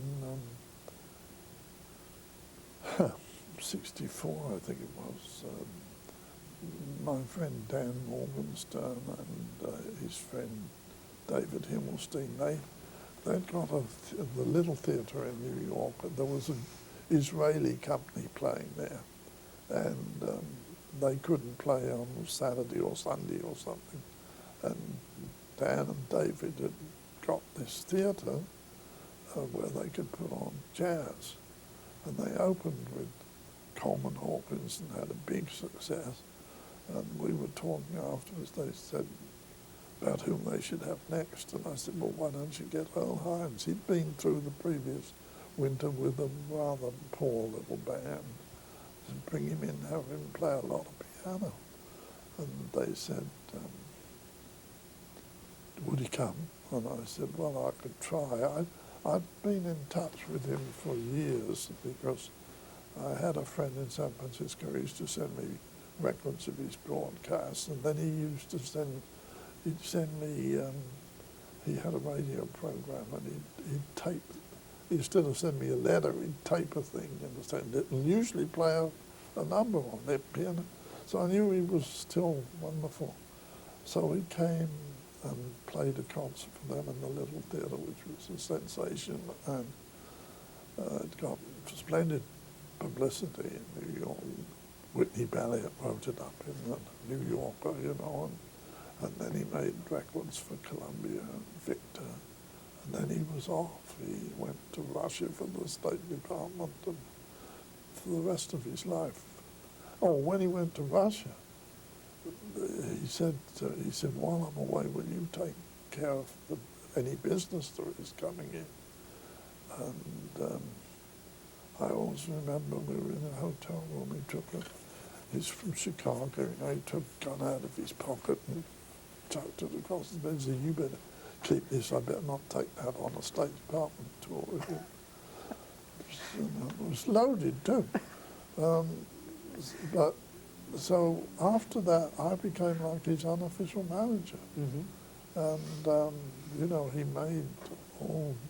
64, I think it was. My friend Dan Morgenstern and his friend David Himmelstein, they'd got the Little Theatre in New York. There was an Israeli company playing there, and they couldn't play on Saturday or Sunday or something. And Dan and David had got this theatre where they could put on jazz. And they opened with Coleman Hawkins and had a big success. And we were talking afterwards, they said about whom they should have next. And I said, well, why don't you get Earl Hines? He'd been through the previous winter with a rather poor little band. And bring him in, have him play a lot of piano. And they said, would he come? And I said, well, I could try. I'd been in touch with him for years because I had a friend in San Francisco who used to send me records of his broadcasts, and then he used to send me, he had a radio program, and he'd tape, instead of sending me a letter, he'd tape a thing and send it, and usually play a number on that piano. So I knew he was still wonderful. So he came and played a concert for them in the Little Theatre, which was a sensation, and it got splendid publicity in New York. Whitney Balliet wrote it up in the New Yorker, and then he made records for Columbia and Victor, and then he was off. He went to Russia for the State Department and for the rest of his life. Oh, when he went to Russia, he said, while I'm away, will you take care of any business there is coming in? And I always remember we were in a hotel room. He took he's from Chicago, he took a gun out of his pocket and chucked it across the bed and said, you better keep this, I better not take that on a State Department tour with you. It was loaded too. But so after that, I became like his unofficial manager. Mm-hmm. And, he made,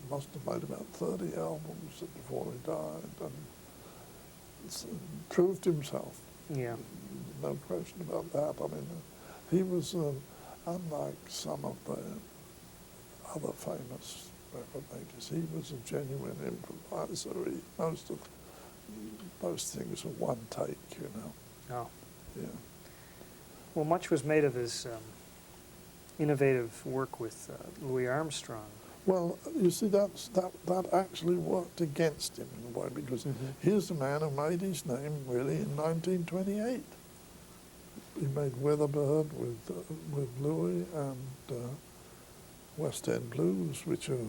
must have made about 30 albums before he died, and proved himself. Yeah. No question about that. He was, unlike some of the other famous record makers. He was a genuine improviser. Most things were one take, you know. Oh. Yeah. Well, much was made of his innovative work with Louis Armstrong. Well, you see, that actually worked against him in a way, because here's a man who made his name really in 1928. He made Weatherbird with Louis and West End Blues, which are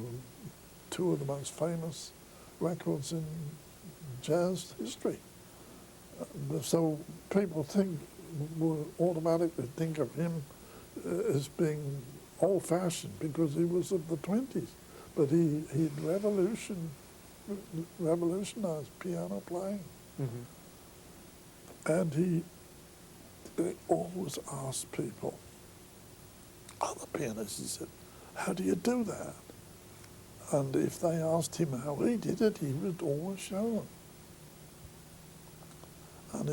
two of the most famous records in jazz history. So people will automatically think of him as being old-fashioned because he was of the 20s, but he'd revolutionized piano playing. And he always asked people, other pianists, he said, how do you do that? And if they asked him how he did it, he would always show them. And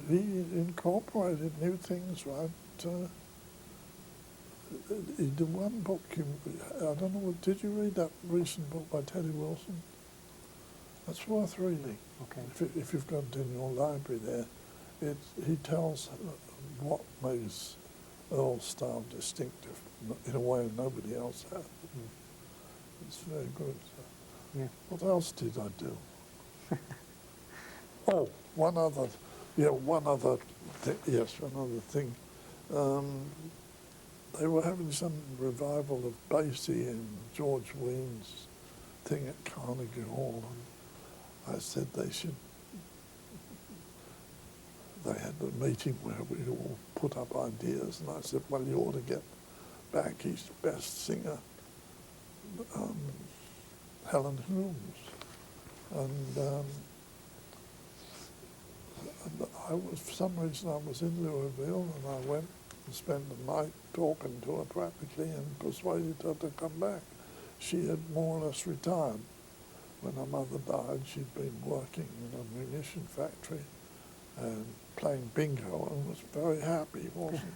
he incorporated new things, right? He did one book, I don't know, did you read that recent book by Teddy Wilson? That's worth reading. Okay. If you've got it in your library there, he tells what makes Earl's style distinctive in a way nobody else had. It's very good. Yeah. What else did I do? Oh, one other thing. Yes, one other thing. They were having some revival of Basie and George Weah's thing at Carnegie Hall, and I said they had a meeting where we all put up ideas, and I said, well, you ought to get back his best singer, Helen Holmes. And for some reason I was in Louisville, and I went and spent the night talking to her practically and persuaded her to come back. She had more or less retired. When her mother died, she'd been working in a munition factory and playing bingo and was very happy, wasn't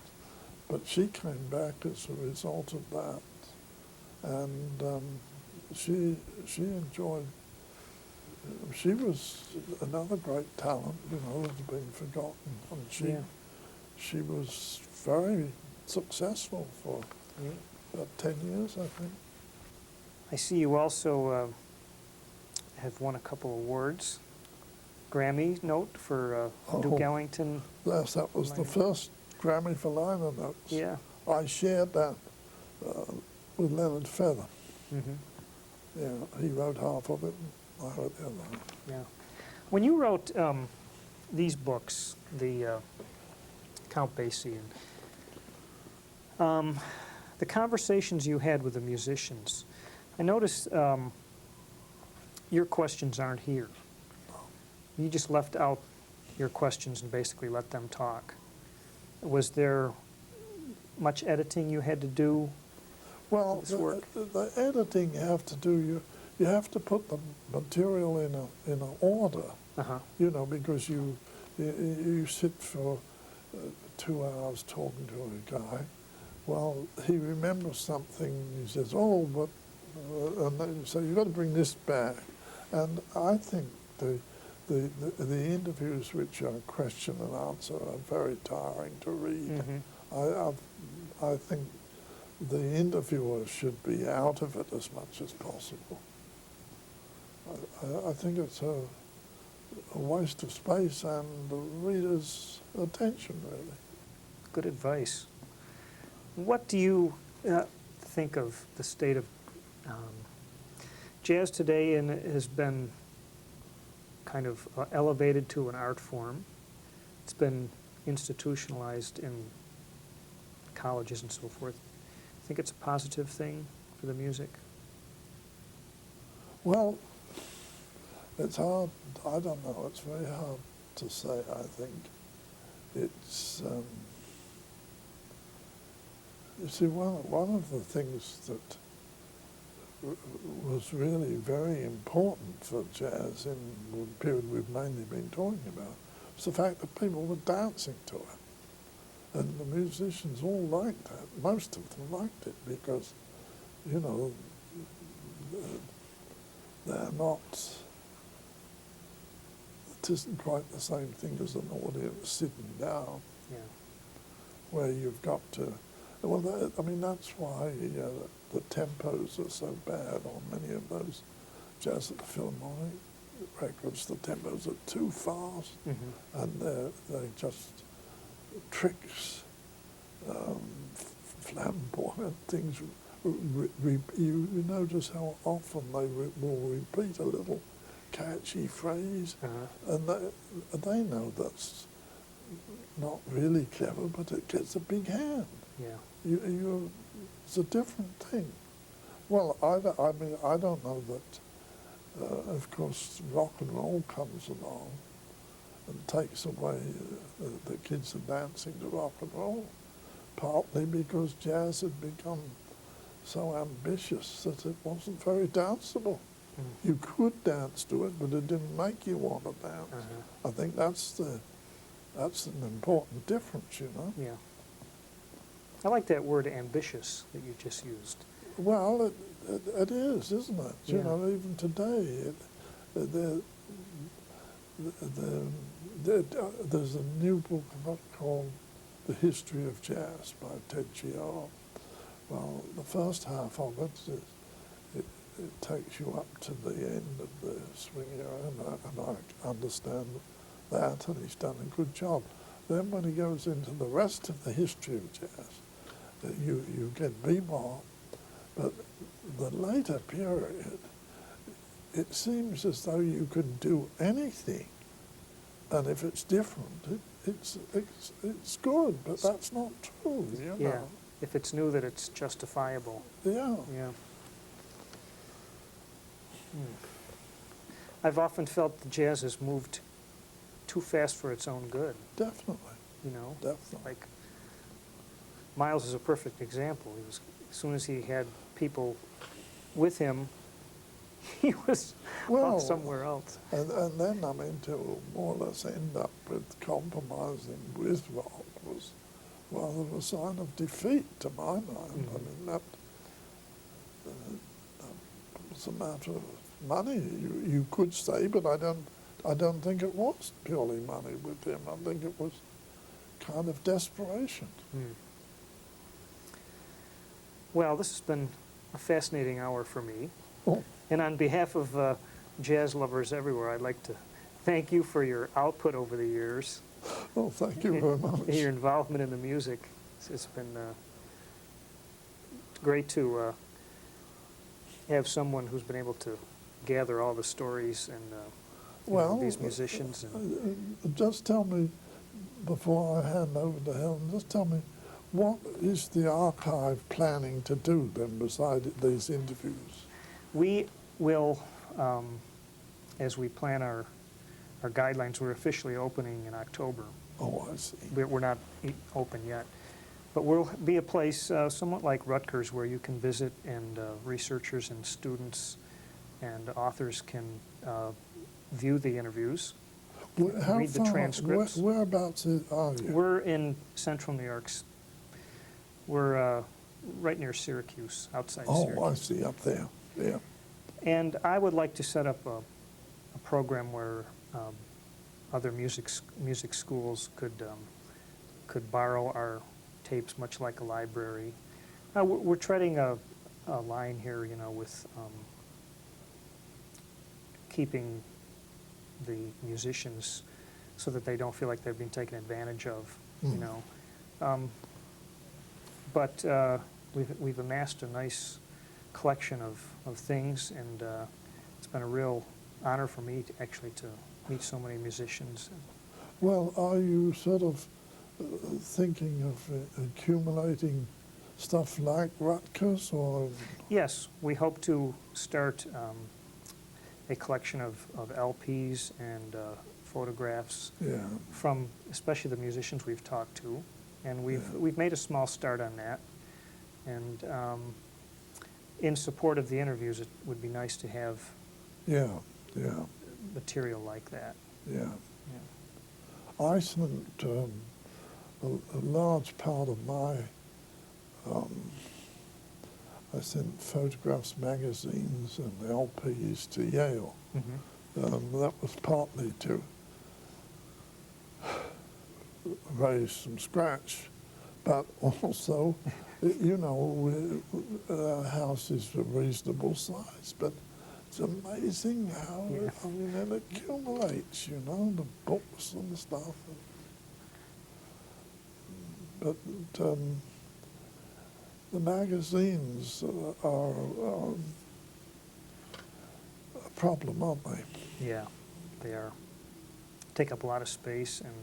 But she came back as a result of that. And she enjoyed, she was another great talent, you know, that's been forgotten. And she was very successful for about 10 years, I think. I see you also have won a couple awards. Grammy note for Duke Ellington. Yes, that was the first Grammy for liner notes. Yeah. I shared that with Leonard Feather. Yeah, he wrote half of it, and I wrote the other half. Yeah. When you wrote these books, the Count Basie and the conversations you had with the musicians, I noticed your questions aren't here. You just left out your questions and basically let them talk. Was there much editing you had to do? Well, This work? the editing you have to do, you have to put the material in a order, you know, because you sit for 2 hours talking to a guy. Well, he remembers something. He says, "Oh, but," and then, so you've got to bring this back. And I think the interviews which are question and answer are very tiring to read. I think the interviewer should be out of it as much as possible. I think it's a waste of space and the reader's attention, really. Good advice. What do you think of the state of jazz today? And it has been kind of elevated to an art form. It's been institutionalized in colleges and so forth. I think it's a positive thing for the music. Well, it's hard. I don't know. It's very hard to say, I think. It's, you see, one of the things that was really very important for jazz in the period we've mainly been talking about was the fact that people were dancing to it. And the musicians all liked that. Most of them liked it because, you know, they're not, it isn't quite the same thing as an audience sitting down, Yeah. where you've got to, well, I mean, that's why the tempos are so bad on many of those Jazz at the Philharmonic records. The tempos are too fast, and they're just tricks, flamboyant things. You notice how often they will repeat a little catchy phrase, and they know that's not really clever, but it gets a big hand. Yeah. It's a different thing. Well, I mean, I don't know that, of course, rock and roll comes along and takes away the kids are dancing to rock and roll, partly because jazz had become so ambitious that it wasn't very danceable. You could dance to it, but it didn't make you want to dance. I think that's an important difference, you know. Yeah. I like that word ambitious that you just used. Well, it is, isn't it? Yeah. You know, even today, there's a new book called The History of Jazz by Ted Chiaro. Well, the first half of it takes you up to the end of the swing era, and I understand that, and he's done a good job. Then when he goes into the rest of the history of jazz, you get bebop, but the later period, it seems as though you can do anything, and if it's different, it's good, but that's not true, you Yeah. know. If it's new, that it's justifiable. Yeah. Yeah. I've often felt the jazz has moved too fast for its own good, Definitely, you know? definitely. Like, Miles is a perfect example. He was, as soon as he had people with him, he was off somewhere else. And then, I mean, to more or less end up with compromising with rock was rather a sign of defeat to my mind. I mean, that was a matter of money. You could say, but I don't think it was purely money with him. I think it was kind of desperation. Well, this has been a fascinating hour for me. Oh. And on behalf of jazz lovers everywhere, I'd like to thank you for your output over the years. Well, thank you very much. Your involvement in the music. It's been great to have someone who's been able to gather all the stories and these musicians. Just tell me, before I hand over to Helen, just tell me, what is the archive planning to do then beside these interviews? We will, as we plan our guidelines, we're officially opening in October. Oh, I see. We're not open yet. But we'll be a place somewhat like Rutgers where you can visit, and researchers and students and authors can view the interviews, read the transcripts. Whereabouts are you? We're in central New York. We're right near Syracuse, outside Syracuse. Oh, I see, up there, yeah. And I would like to set up a program where other music schools could borrow our tapes, much like a library. We're treading a line here, you know, with keeping the musicians so that they don't feel like they're being taken advantage of, you know. But we've amassed a nice collection of things, and it's been a real honor for me to actually meet so many musicians. Well, are you sort of thinking of accumulating stuff like Rutgers, or? Yes, we hope to start a collection of LPs and photographs from especially the musicians we've talked to, and we've made a small start on that. And in support of the interviews, it would be nice to have material like that. Yeah. I spent a large part of my I sent photographs, magazines, and LPs to Yale. That was partly to raise some scratch, but also, you know, our house is a reasonable size, but it's amazing how Yeah. I mean, it accumulates, you know, the books and stuff. But the magazines are a problem, aren't they? Yeah, they are. Take up a lot of space, and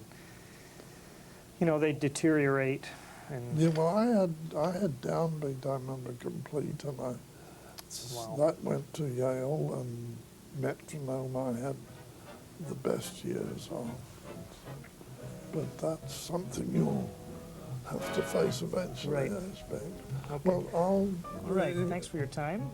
you know, they deteriorate. And Yeah, well, I had Downbeat, I remember, complete, and Wow. that went to Yale, and Metronome I had the best years of. But that's something you'll have to face eventually, Right. I expect. Okay. Well, All right. Thanks for your time.